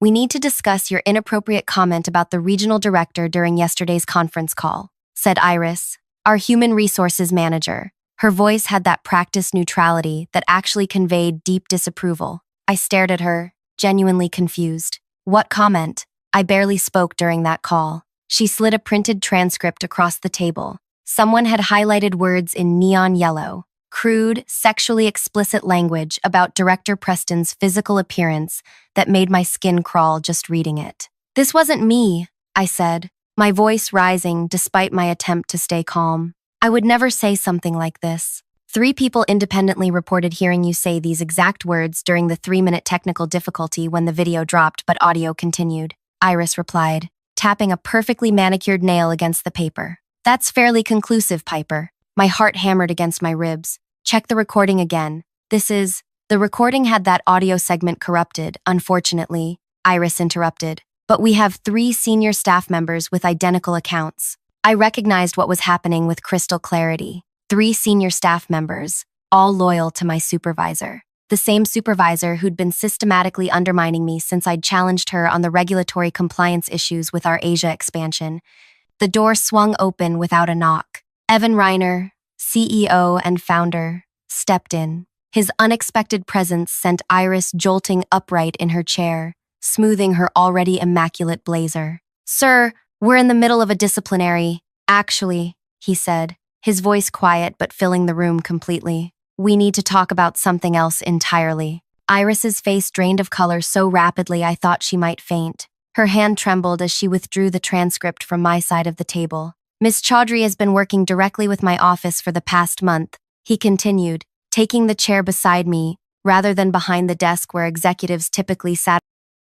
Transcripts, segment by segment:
We need to discuss your inappropriate comment about the regional director during yesterday's conference call, said Iris, our human resources manager. Her voice had that practiced neutrality that actually conveyed deep disapproval. I stared at her, genuinely confused. What comment? I barely spoke during that call. She slid a printed transcript across the table. Someone had highlighted words in neon yellow. Crude, sexually explicit language about Director Preston's physical appearance that made my skin crawl just reading it. This wasn't me, I said, my voice rising despite my attempt to stay calm. I would never say something like this. 3 people independently reported hearing you say these exact words during the 3-minute technical difficulty when the video dropped but audio continued, Iris replied, tapping a perfectly manicured nail against the paper. That's fairly conclusive, Piper. My heart hammered against my ribs. Check the recording again. The recording had that audio segment corrupted, unfortunately, Iris interrupted. But we have 3 senior staff members with identical accounts. I recognized what was happening with crystal clarity. 3 senior staff members, all loyal to my supervisor. The same supervisor who'd been systematically undermining me since I'd challenged her on the regulatory compliance issues with our Asia expansion. The door swung open without a knock. Evan Reiner, CEO and founder, stepped in. His unexpected presence sent Iris jolting upright in her chair, smoothing her already immaculate blazer. Sir, we're in the middle of a disciplinary. Actually, he said, his voice quiet but filling the room completely. We need to talk about something else entirely. Iris's face drained of color so rapidly I thought she might faint. Her hand trembled as she withdrew the transcript from my side of the table. Miss Chaudhry has been working directly with my office for the past month, he continued, taking the chair beside me rather than behind the desk where executives typically sat.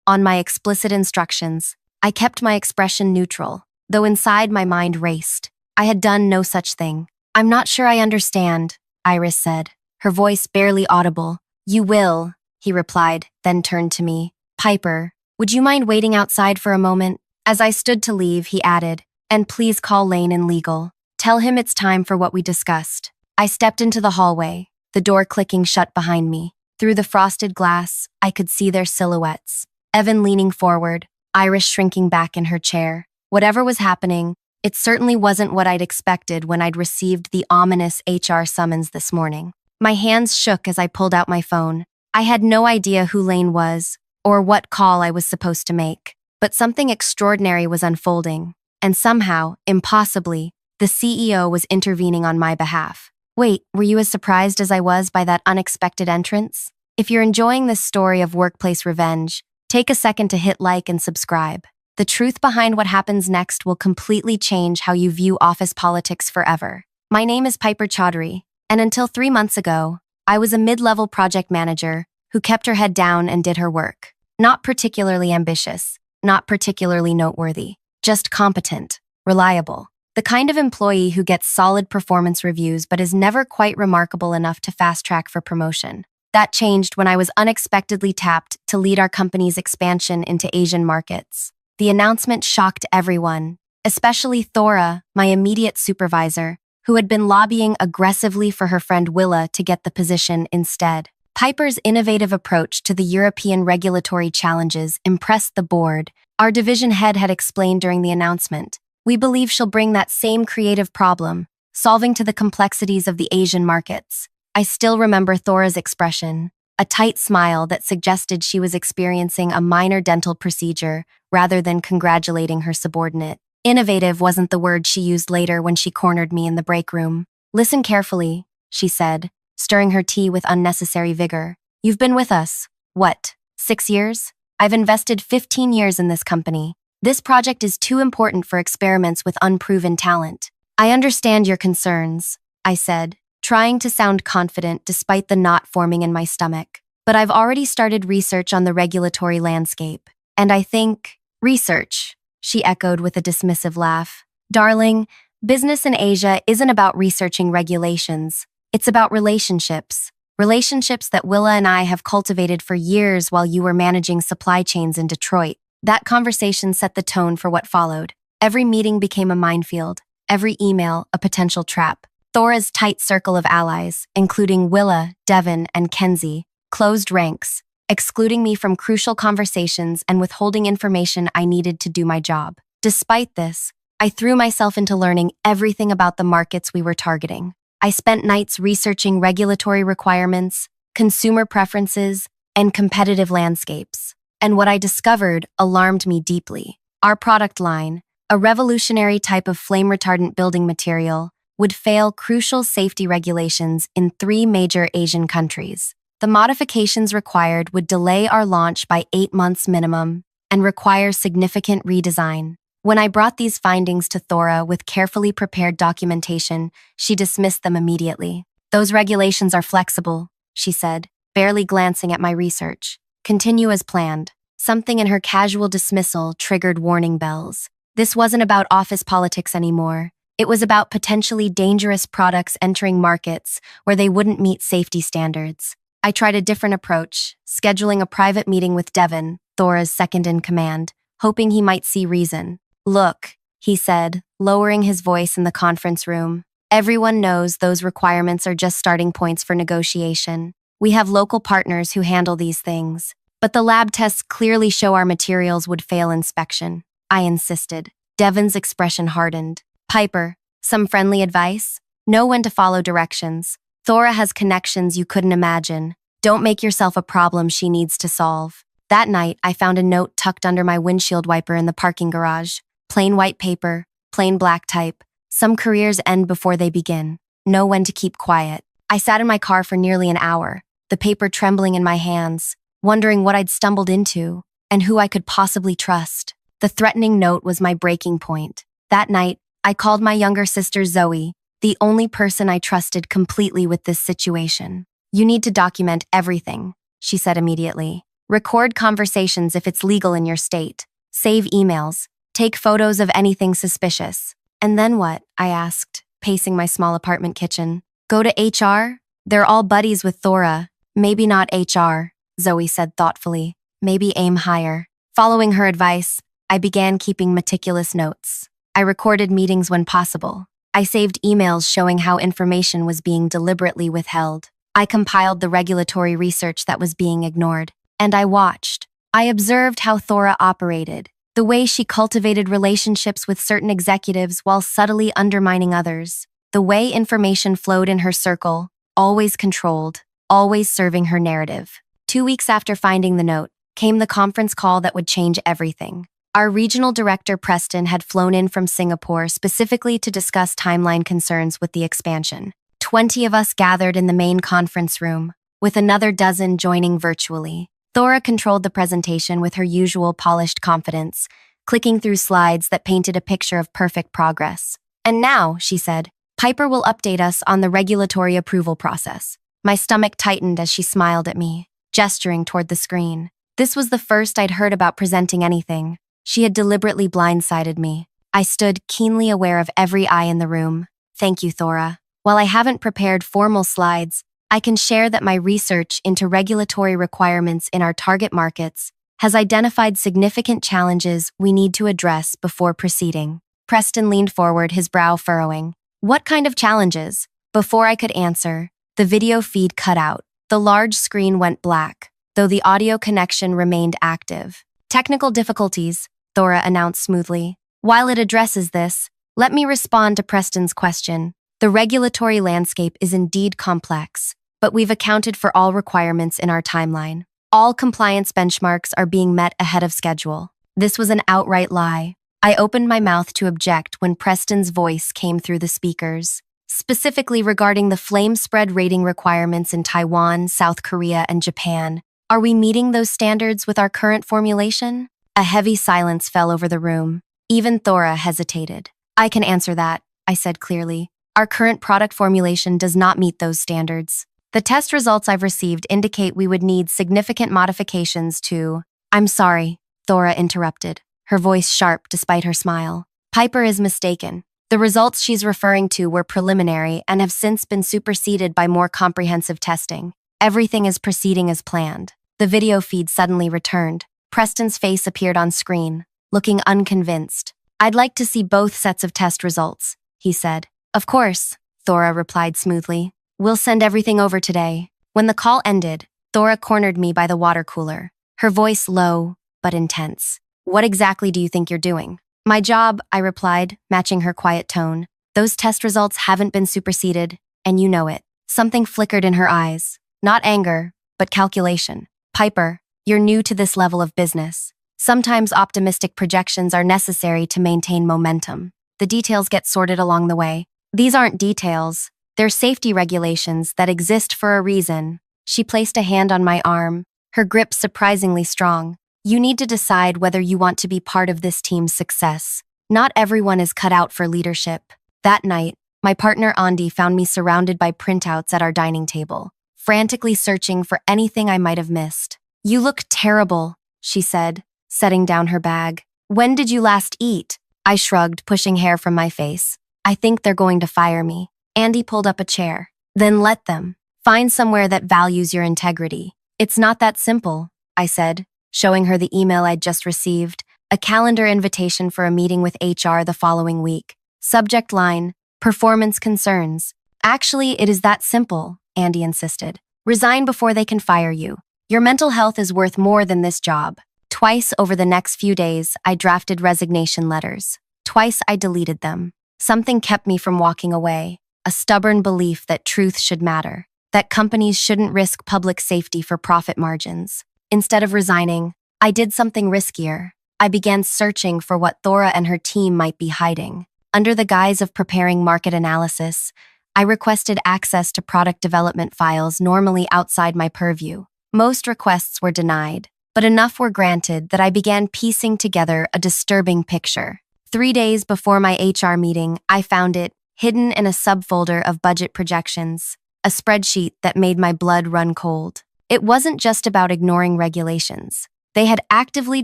On my explicit instructions, I kept my expression neutral, though inside my mind raced. I had done no such thing. I'm not sure I understand, Iris said, her voice barely audible. You will, he replied, then turned to me. Piper, would you mind waiting outside for a moment? As I stood to leave, he added, and please call Lane in legal. Tell him it's time for what we discussed. I stepped into the hallway, the door clicking shut behind me. Through the frosted glass, I could see their silhouettes. Evan leaning forward, Iris shrinking back in her chair. Whatever was happening, it certainly wasn't what I'd expected when I'd received the ominous HR summons this morning. My hands shook as I pulled out my phone. I had no idea who Lane was, or what call I was supposed to make. But something extraordinary was unfolding. And somehow, impossibly, the CEO was intervening on my behalf. Wait, were you as surprised as I was by that unexpected entrance? If you're enjoying this story of workplace revenge, take a second to hit like and subscribe. The truth behind what happens next will completely change how you view office politics forever. My name is Piper Chaudhry, and until 3 months ago, I was a mid-level project manager who kept her head down and did her work. Not particularly ambitious, not particularly noteworthy. Just competent, reliable. The kind of employee who gets solid performance reviews but is never quite remarkable enough to fast-track for promotion. That changed when I was unexpectedly tapped to lead our company's expansion into Asian markets. The announcement shocked everyone, especially Thora, my immediate supervisor, who had been lobbying aggressively for her friend Willa to get the position instead. Piper's innovative approach to the European regulatory challenges impressed the board. Our division head had explained during the announcement. We believe she'll bring that same creative problem, solving to the complexities of the Asian markets. I still remember Thora's expression, a tight smile that suggested she was experiencing a minor dental procedure rather than congratulating her subordinate. Innovative wasn't the word she used later when she cornered me in the break room. Listen carefully, she said, stirring her tea with unnecessary vigor. You've been with us, what, 6 years? I've invested 15 years in this company. This project is too important for experiments with unproven talent. I understand your concerns, I said, trying to sound confident despite the knot forming in my stomach. But I've already started research on the regulatory landscape. And I think, research, she echoed with a dismissive laugh. Darling, business in Asia isn't about researching regulations. It's about relationships. Relationships that Willa and I have cultivated for years while you were managing supply chains in Detroit. That conversation set the tone for what followed. Every meeting became a minefield, every email a potential trap. Thora's tight circle of allies, including Willa, Devon, and Kenzie, closed ranks, excluding me from crucial conversations and withholding information I needed to do my job. Despite this, I threw myself into learning everything about the markets we were targeting. I spent nights researching regulatory requirements, consumer preferences, and competitive landscapes. And what I discovered alarmed me deeply. Our product line, a revolutionary type of flame-retardant building material, would fail crucial safety regulations in 3 major Asian countries. The modifications required would delay our launch by 8 months minimum and require significant redesign. When I brought these findings to Thora with carefully prepared documentation, she dismissed them immediately. "Those regulations are flexible," she said, barely glancing at my research. "Continue as planned." Something in her casual dismissal triggered warning bells. This wasn't about office politics anymore. It was about potentially dangerous products entering markets where they wouldn't meet safety standards. I tried a different approach, scheduling a private meeting with Devon, Thora's second-in-command, hoping he might see reason. "Look," he said, lowering his voice in the conference room. "Everyone knows those requirements are just starting points for negotiation. We have local partners who handle these things. But the lab tests clearly show our materials would fail inspection." I insisted. Devon's expression hardened. "Piper, some friendly advice? Know when to follow directions. Thora has connections you couldn't imagine. Don't make yourself a problem she needs to solve." That night, I found a note tucked under my windshield wiper in the parking garage. Plain white paper, plain black type. "Some careers end before they begin. Know when to keep quiet." I sat in my car for nearly an hour, the paper trembling in my hands, wondering what I'd stumbled into and who I could possibly trust. The threatening note was my breaking point. That night, I called my younger sister Zoe, the only person I trusted completely with this situation. "You need to document everything," she said immediately. "Record conversations if it's legal in your state. Save emails. Take photos of anything suspicious." "And then what?" I asked, pacing my small apartment kitchen. "Go to HR? They're all buddies with Thora." "Maybe not HR," Zoe said thoughtfully. "Maybe aim higher." Following her advice, I began keeping meticulous notes. I recorded meetings when possible. I saved emails showing how information was being deliberately withheld. I compiled the regulatory research that was being ignored. And I watched. I observed how Thora operated, the way she cultivated relationships with certain executives while subtly undermining others, the way information flowed in her circle, always controlled, always serving her narrative. 2 weeks after finding the note, came the conference call that would change everything. Our regional director, Preston, had flown in from Singapore specifically to discuss timeline concerns with the expansion. 20 of us gathered in the main conference room, with another dozen joining virtually. Thora controlled the presentation with her usual polished confidence, clicking through slides that painted a picture of perfect progress. "And now," she said, "Piper will update us on the regulatory approval process." My stomach tightened as she smiled at me, gesturing toward the screen. This was the first I'd heard about presenting anything. She had deliberately blindsided me. I stood, keenly aware of every eye in the room. "Thank you, Thora. While I haven't prepared formal slides, I can share that my research into regulatory requirements in our target markets has identified significant challenges we need to address before proceeding." Preston leaned forward, his brow furrowing. "What kind of challenges?" Before I could answer, the video feed cut out. The large screen went black, though the audio connection remained active. "Technical difficulties," Thora announced smoothly. "While it addresses this, let me respond to Preston's question. The regulatory landscape is indeed complex, but we've accounted for all requirements in our timeline. All compliance benchmarks are being met ahead of schedule." This was an outright lie. I opened my mouth to object when Preston's voice came through the speakers, specifically regarding the flame spread rating requirements in Taiwan, South Korea, and Japan. Are we meeting those standards with our current formulation? A heavy silence fell over the room. Even Thora hesitated. "I can answer that," I said clearly. "Our current product formulation does not meet those standards. The test results I've received indicate we would need significant modifications to—" "I'm sorry," Thora interrupted, her voice sharp despite her smile. "Piper is mistaken. The results she's referring to were preliminary and have since been superseded by more comprehensive testing. Everything is proceeding as planned." The video feed suddenly returned. Preston's face appeared on screen, looking unconvinced. "I'd like to see both sets of test results," he said. "Of course," Thora replied smoothly. "We'll send everything over today." When the call ended, Thora cornered me by the water cooler, her voice low but intense. What exactly do you think you're doing? My job, I replied, matching her quiet tone. Those test results haven't been superseded, and you know it. Something flickered in her eyes. Not anger, but calculation. Piper, you're new to this level of business. Sometimes optimistic projections are necessary to maintain momentum. The details get sorted along the way. These aren't details. They're safety regulations that exist for a reason. She placed a hand on my arm, her grip surprisingly strong. You need to decide whether you want to be part of this team's success. Not everyone is cut out for leadership. That night, my partner Andi found me surrounded by printouts at our dining table, frantically searching for anything I might have missed. You look terrible, she said, setting down her bag. When did you last eat? I shrugged, pushing hair from my face. I think they're going to fire me. Andi pulled up a chair. Then let them. Find somewhere that values your integrity. It's not that simple, I said, showing her the email I'd just received, a calendar invitation for a meeting with HR the following week. Subject line, performance concerns. Actually, it is that simple, Andi insisted. Resign before they can fire you. Your mental health is worth more than this job. Twice over the next few days, I drafted resignation letters. Twice I deleted them. Something kept me from walking away, a stubborn belief that truth should matter, that companies shouldn't risk public safety for profit margins. Instead of resigning, I did something riskier. I began searching for what Thora and her team might be hiding. Under the guise of preparing market analysis, I requested access to product development files normally outside my purview. Most requests were denied, but enough were granted that I began piecing together a disturbing picture. 3 days before my HR meeting, I found it, hidden in a subfolder of budget projections, a spreadsheet that made my blood run cold. It wasn't just about ignoring regulations. They had actively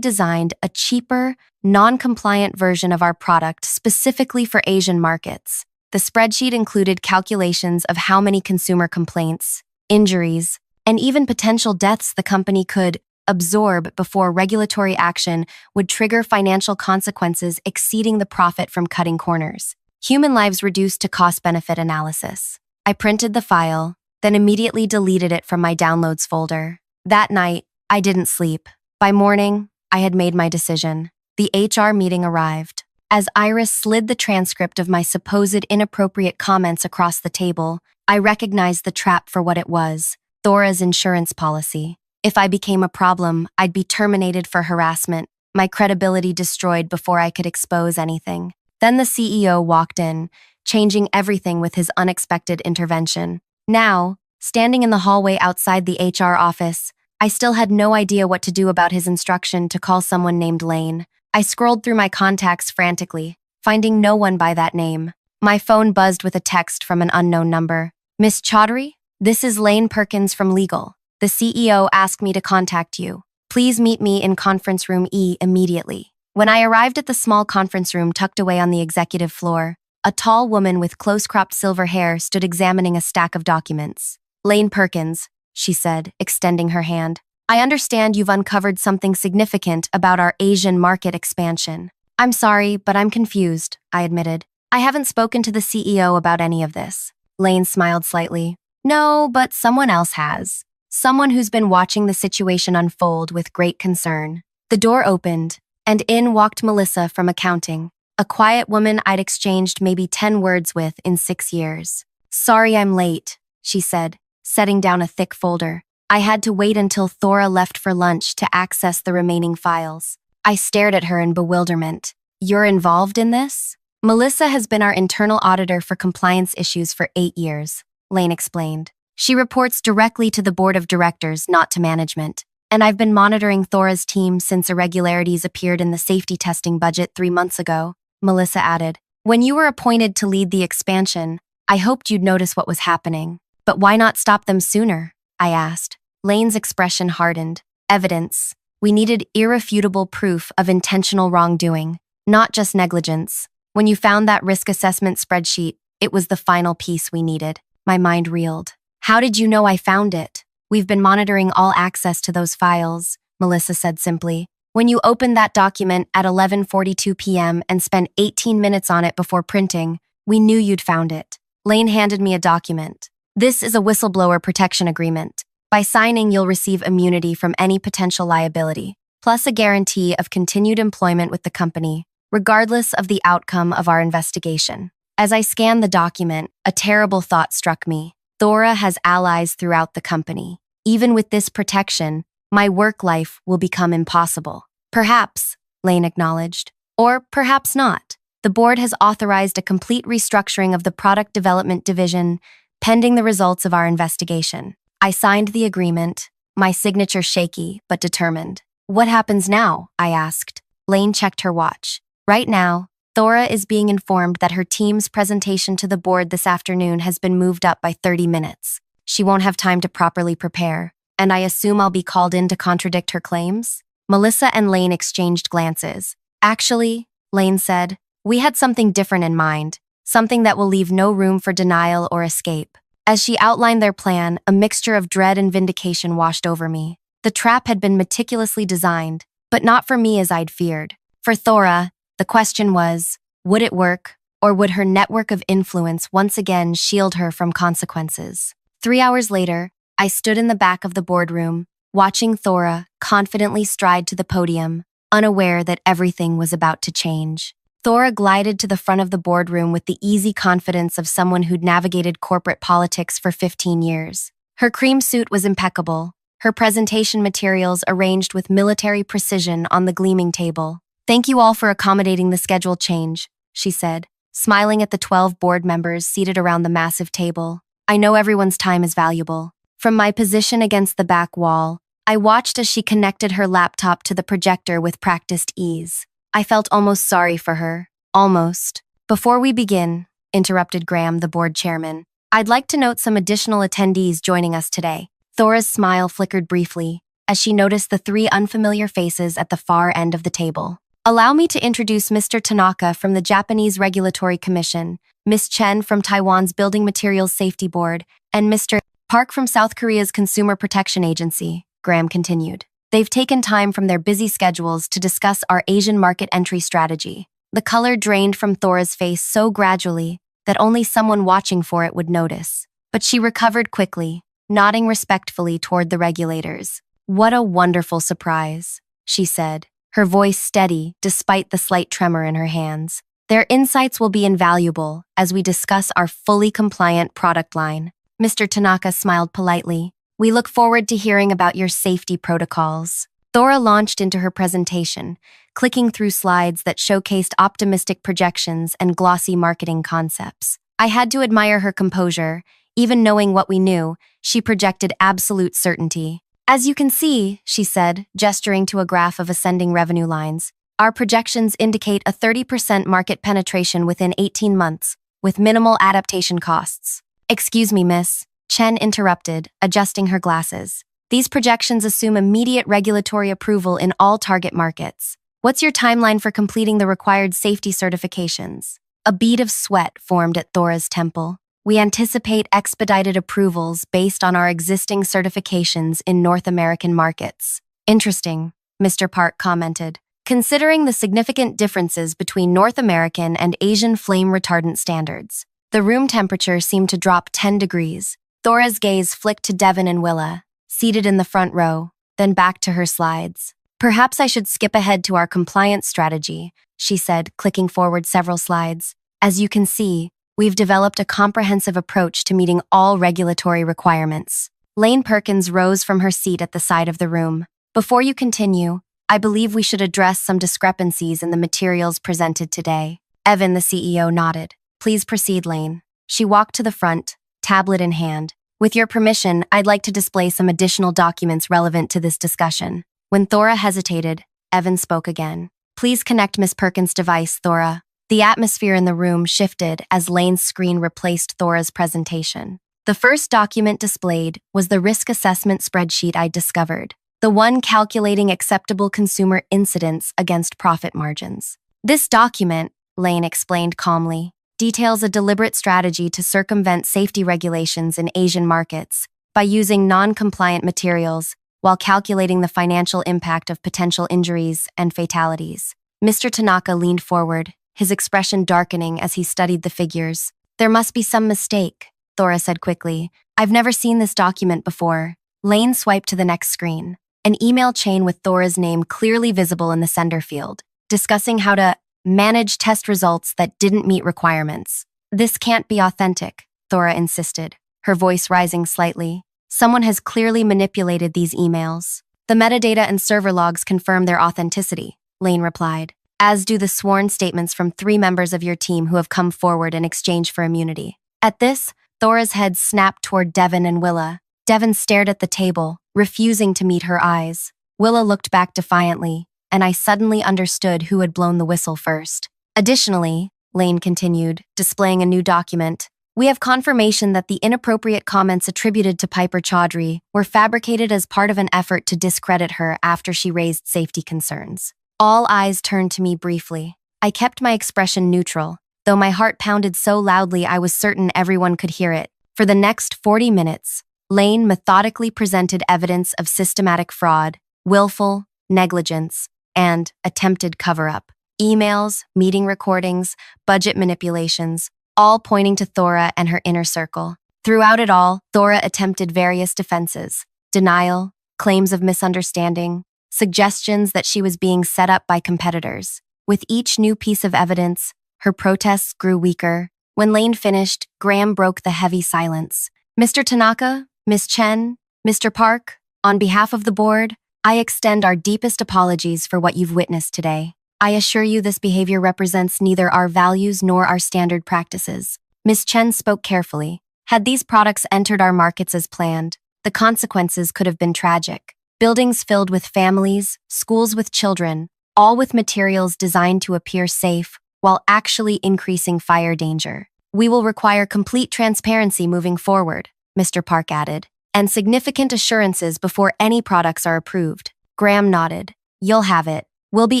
designed a cheaper, non-compliant version of our product specifically for Asian markets. The spreadsheet included calculations of how many consumer complaints, injuries, and even potential deaths the company could absorb before regulatory action would trigger financial consequences exceeding the profit from cutting corners. Human lives reduced to cost-benefit analysis. I printed the file, then immediately deleted it from my downloads folder. That night, I didn't sleep. By morning, I had made my decision. The HR meeting arrived. As Iris slid the transcript of my supposed inappropriate comments across the table, I recognized the trap for what it was, Thora's insurance policy. If I became a problem, I'd be terminated for harassment, my credibility destroyed before I could expose anything. Then the CEO walked in, changing everything with his unexpected intervention. Now, standing in the hallway outside the HR office, I still had no idea what to do about his instruction to call someone named Lane. I scrolled through my contacts frantically, finding no one by that name. My phone buzzed with a text from an unknown number. Miss Chaudhry? This is Lane Perkins from Legal. The CEO asked me to contact you. Please meet me in conference room E immediately. When I arrived at the small conference room tucked away on the executive floor, a tall woman with close-cropped silver hair stood examining a stack of documents. Lane Perkins, she said, extending her hand. I understand you've uncovered something significant about our Asian market expansion. I'm sorry, but I'm confused, I admitted. I haven't spoken to the CEO about any of this. Lane smiled slightly. No, but someone else has. Someone who's been watching the situation unfold with great concern. The door opened, and in walked Melissa from accounting, a quiet woman I'd exchanged maybe 10 words with in 6 years. Sorry I'm late, she said, setting down a thick folder. I had to wait until Thora left for lunch to access the remaining files. I stared at her in bewilderment. You're involved in this? Melissa has been our internal auditor for compliance issues for 8 years, Lane explained. She reports directly to the board of directors, not to management. And I've been monitoring Thora's team since irregularities appeared in the safety testing budget 3 months ago, Melissa added. When you were appointed to lead the expansion, I hoped you'd notice what was happening. But why not stop them sooner? I asked. Lane's expression hardened. Evidence. We needed irrefutable proof of intentional wrongdoing, not just negligence. When you found that risk assessment spreadsheet, it was the final piece we needed. My mind reeled. How did you know I found it? We've been monitoring all access to those files, Melissa said simply. When you opened that document at 11:42 p.m. and spent 18 minutes on it before printing, we knew you'd found it. Lane handed me a document. This is a whistleblower protection agreement. By signing, you'll receive immunity from any potential liability, plus a guarantee of continued employment with the company, regardless of the outcome of our investigation. As I scanned the document, a terrible thought struck me. Thora has allies throughout the company. Even with this protection, my work life will become impossible. Perhaps, Lane acknowledged. Or perhaps not. The board has authorized a complete restructuring of the product development division, pending the results of our investigation. I signed the agreement, my signature shaky but determined. What happens now? I asked. Lane checked her watch. Right now, Thora is being informed that her team's presentation to the board this afternoon has been moved up by 30 minutes. She won't have time to properly prepare, and I assume I'll be called in to contradict her claims? Melissa and Lane exchanged glances. Actually, Lane said, we had something different in mind, something that will leave no room for denial or escape. As she outlined their plan, a mixture of dread and vindication washed over me. The trap had been meticulously designed, but not for me as I'd feared. For Thora, the question was, would it work, or would her network of influence once again shield her from consequences? 3 hours later, I stood in the back of the boardroom, watching Thora confidently stride to the podium, unaware that everything was about to change. Thora glided to the front of the boardroom with the easy confidence of someone who'd navigated corporate politics for 15 years. Her cream suit was impeccable, her presentation materials arranged with military precision on the gleaming table. Thank you all for accommodating the schedule change, she said, smiling at the 12 board members seated around the massive table. I know everyone's time is valuable. From my position against the back wall, I watched as she connected her laptop to the projector with practiced ease. I felt almost sorry for her. Almost. Before we begin, interrupted Graham, the board chairman, I'd like to note some additional attendees joining us today. Thora's smile flickered briefly as she noticed the 3 unfamiliar faces at the far end of the table. Allow me to introduce Mr. Tanaka from the Japanese Regulatory Commission, Ms. Chen from Taiwan's Building Materials Safety Board, and Mr. Park from South Korea's Consumer Protection Agency, Graham continued. They've taken time from their busy schedules to discuss our Asian market entry strategy. The color drained from Thora's face so gradually that only someone watching for it would notice. But she recovered quickly, nodding respectfully toward the regulators. What a wonderful surprise, she said, her voice steady despite the slight tremor in her hands. Their insights will be invaluable as we discuss our fully compliant product line. Mr. Tanaka smiled politely. We look forward to hearing about your safety protocols. Thora launched into her presentation, clicking through slides that showcased optimistic projections and glossy marketing concepts. I had to admire her composure. Even knowing what we knew, she projected absolute certainty. As you can see, she said, gesturing to a graph of ascending revenue lines, our projections indicate a 30% market penetration within 18 months, with minimal adaptation costs. Excuse me, miss, Chen interrupted, adjusting her glasses. These projections assume immediate regulatory approval in all target markets. What's your timeline for completing the required safety certifications? A bead of sweat formed at Thora's temple. We anticipate expedited approvals based on our existing certifications in North American markets. Interesting, Mr. Park commented, considering the significant differences between North American and Asian flame retardant standards. The room temperature seemed to drop 10 degrees. Thora's gaze flicked to Devon and Willa, seated in the front row, then back to her slides. Perhaps I should skip ahead to our compliance strategy, she said, clicking forward several slides. As you can see, we've developed a comprehensive approach to meeting all regulatory requirements. Lane Perkins rose from her seat at the side of the room. Before you continue, I believe we should address some discrepancies in the materials presented today. Evan, the CEO, nodded. Please proceed, Lane. She walked to the front, tablet in hand. With your permission, I'd like to display some additional documents relevant to this discussion. When Thora hesitated, Evan spoke again. Please connect Miss Perkins' device, Thora. The atmosphere in the room shifted as Lane's screen replaced Thora's presentation. The first document displayed was the risk assessment spreadsheet I'd discovered, the one calculating acceptable consumer incidence against profit margins. This document, Lane explained calmly, details a deliberate strategy to circumvent safety regulations in Asian markets by using non-compliant materials while calculating the financial impact of potential injuries and fatalities. Mr. Tanaka leaned forward, his expression darkening as he studied the figures. There must be some mistake, Thora said quickly. I've never seen this document before. Lane swiped to the next screen. An email chain with Thora's name clearly visible in the sender field, discussing how to manage test results that didn't meet requirements. This can't be authentic, Thora insisted, her voice rising slightly. Someone has clearly manipulated these emails. The metadata and server logs confirm their authenticity, Lane replied, as do the sworn statements from 3 members of your team who have come forward in exchange for immunity. At this, Thora's head snapped toward Devon and Willa. Devon stared at the table, refusing to meet her eyes. Willa looked back defiantly, and I suddenly understood who had blown the whistle first. Additionally, Lane continued, displaying a new document, we have confirmation that the inappropriate comments attributed to Piper Chaudhry were fabricated as part of an effort to discredit her after she raised safety concerns. All eyes turned to me briefly. I kept my expression neutral, though my heart pounded so loudly I was certain everyone could hear it. For the next 40 minutes, Lane methodically presented evidence of systematic fraud, willful negligence, and attempted cover-up. Emails, meeting recordings, budget manipulations, all pointing to Thora and her inner circle. Throughout it all, Thora attempted various defenses: denial, claims of misunderstanding, suggestions that she was being set up by competitors. With each new piece of evidence, her protests grew weaker. When Lane finished, Graham broke the heavy silence. Mr. Tanaka, Miss Chen, Mr. Park, on behalf of the board, I extend our deepest apologies for what you've witnessed today. I assure you this behavior represents neither our values nor our standard practices. Miss Chen spoke carefully. Had these products entered our markets as planned, the consequences could have been tragic. Buildings filled with families, schools with children, all with materials designed to appear safe while actually increasing fire danger. We will require complete transparency moving forward, Mr. Park added, and significant assurances before any products are approved. Graham nodded. You'll have it. We'll be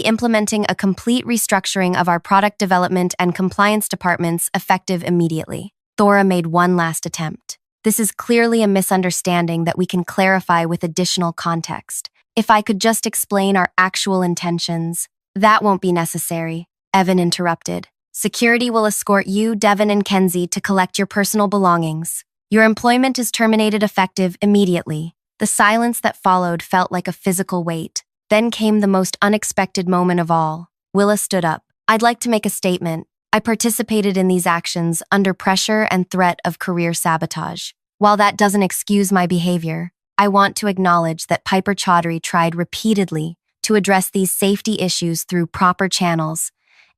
implementing a complete restructuring of our product development and compliance departments effective immediately. Thora made one last attempt. This is clearly a misunderstanding that we can clarify with additional context. If I could just explain our actual intentions. That won't be necessary, Evan interrupted. Security will escort you, Devon, and Kenzie to collect your personal belongings. Your employment is terminated effective immediately. The silence that followed felt like a physical weight. Then came the most unexpected moment of all. Willa stood up. I'd like to make a statement. I participated in these actions under pressure and threat of career sabotage. While that doesn't excuse my behavior, I want to acknowledge that Piper Chaudhry tried repeatedly to address these safety issues through proper channels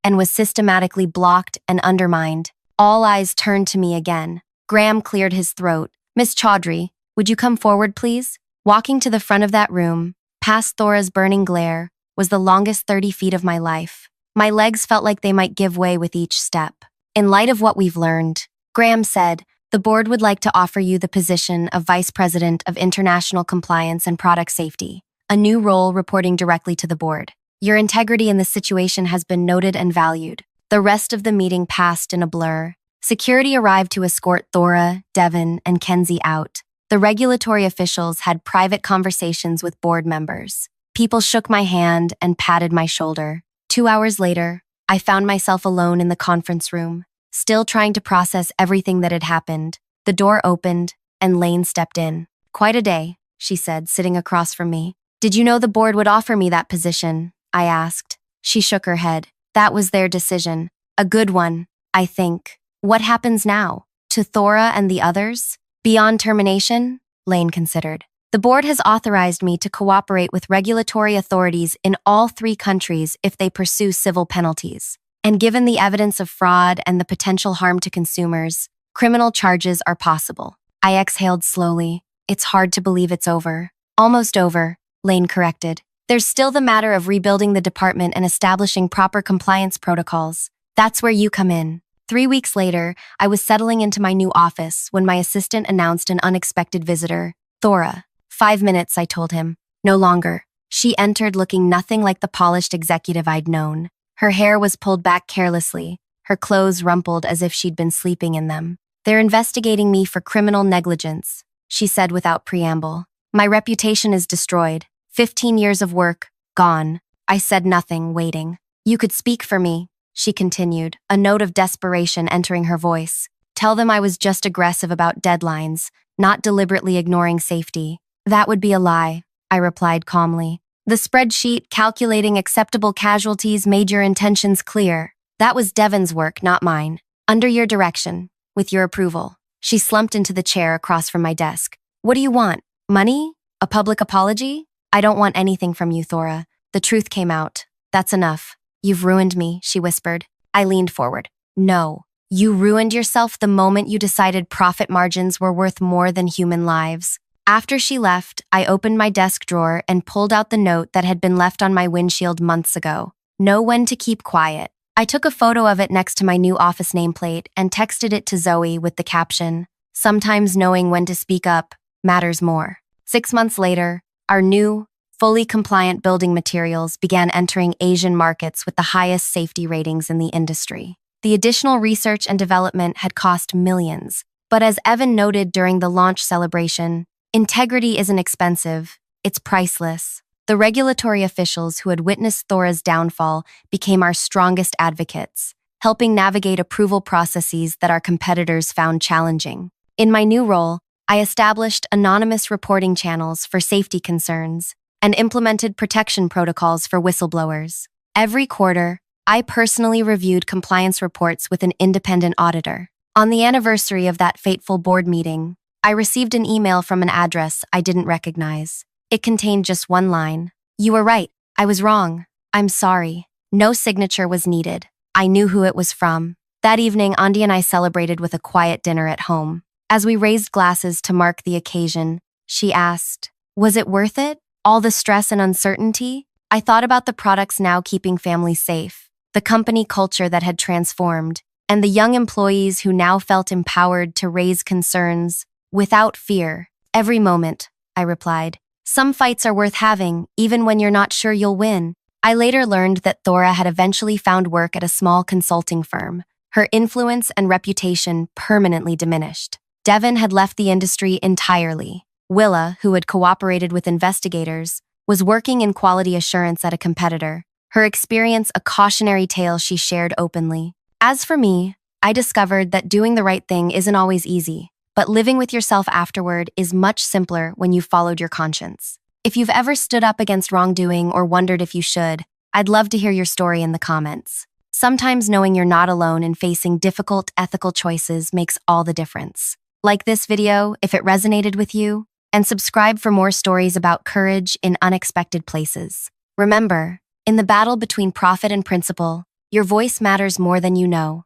and was systematically blocked and undermined. All eyes turned to me again. Graham cleared his throat. Miss Chaudhry, would you come forward, please? Walking to the front of that room, past Thora's burning glare, was the longest 30 feet of my life. My legs felt like they might give way with each step. In light of what we've learned, Graham said, the board would like to offer you the position of Vice President of International Compliance and Product Safety, a new role reporting directly to the board. Your integrity in this situation has been noted and valued. The rest of the meeting passed in a blur. Security arrived to escort Thora, Devon, and Kenzie out. The regulatory officials had private conversations with board members. People shook my hand and patted my shoulder. 2 hours later, I found myself alone in the conference room, still trying to process everything that had happened. The door opened, and Lane stepped in. Quite a day, she said, sitting across from me. Did you know the board would offer me that position? I asked. She shook her head. That was their decision. A good one, I think. What happens now? To Thora and the others? Beyond termination? Lane considered. The board has authorized me to cooperate with regulatory authorities in all 3 countries if they pursue civil penalties. And given the evidence of fraud and the potential harm to consumers, criminal charges are possible. I exhaled slowly. It's hard to believe it's over. Almost over, Lane corrected. There's still the matter of rebuilding the department and establishing proper compliance protocols. That's where you come in. 3 weeks later, I was settling into my new office when my assistant announced an unexpected visitor, Thora. 5 minutes, I told him. No longer. She entered looking nothing like the polished executive I'd known. Her hair was pulled back carelessly, her clothes rumpled as if she'd been sleeping in them. They're investigating me for criminal negligence, she said without preamble. My reputation is destroyed. 15 years of work, gone. I said nothing, waiting. You could speak for me, she continued, a note of desperation entering her voice. Tell them I was just aggressive about deadlines, not deliberately ignoring safety. That would be a lie, I replied calmly. The spreadsheet calculating acceptable casualties made your intentions clear. That was Devon's work, not mine. Under your direction, with your approval. She slumped into the chair across from my desk. What do you want? Money? A public apology? I don't want anything from you, Thora. The truth came out. That's enough. You've ruined me, she whispered. I leaned forward. No. You ruined yourself the moment you decided profit margins were worth more than human lives. After she left, I opened my desk drawer and pulled out the note that had been left on my windshield months ago. Know when to keep quiet. I took a photo of it next to my new office nameplate and texted it to Zoe with the caption, "Sometimes knowing when to speak up matters more." 6 months later, our new, fully compliant building materials began entering Asian markets with the highest safety ratings in the industry. The additional research and development had cost millions, but as Evan noted during the launch celebration, integrity isn't expensive, it's priceless. The regulatory officials who had witnessed Thora's downfall became our strongest advocates, helping navigate approval processes that our competitors found challenging. In my new role, I established anonymous reporting channels for safety concerns and implemented protection protocols for whistleblowers. Every quarter, I personally reviewed compliance reports with an independent auditor. On the anniversary of that fateful board meeting, I received an email from an address I didn't recognize. It contained just one line. "You were right. I was wrong. I'm sorry." No signature was needed. I knew who it was from. That evening, Andi and I celebrated with a quiet dinner at home. As we raised glasses to mark the occasion, she asked, "Was it worth it? All the stress and uncertainty?" I thought about the products now keeping families safe, the company culture that had transformed, and the young employees who now felt empowered to raise concerns without fear. "Every moment," I replied. "Some fights are worth having, even when you're not sure you'll win." I later learned that Thora had eventually found work at a small consulting firm. Her influence and reputation permanently diminished. Devon had left the industry entirely. Willa, who had cooperated with investigators, was working in quality assurance at a competitor, her experience a cautionary tale she shared openly. As for me, I discovered that doing the right thing isn't always easy, but living with yourself afterward is much simpler when you've followed your conscience. If you've ever stood up against wrongdoing or wondered if you should, I'd love to hear your story in the comments. Sometimes knowing you're not alone in facing difficult ethical choices makes all the difference. Like this video if it resonated with you, and subscribe for more stories about courage in unexpected places. Remember, in the battle between profit and principle, your voice matters more than you know.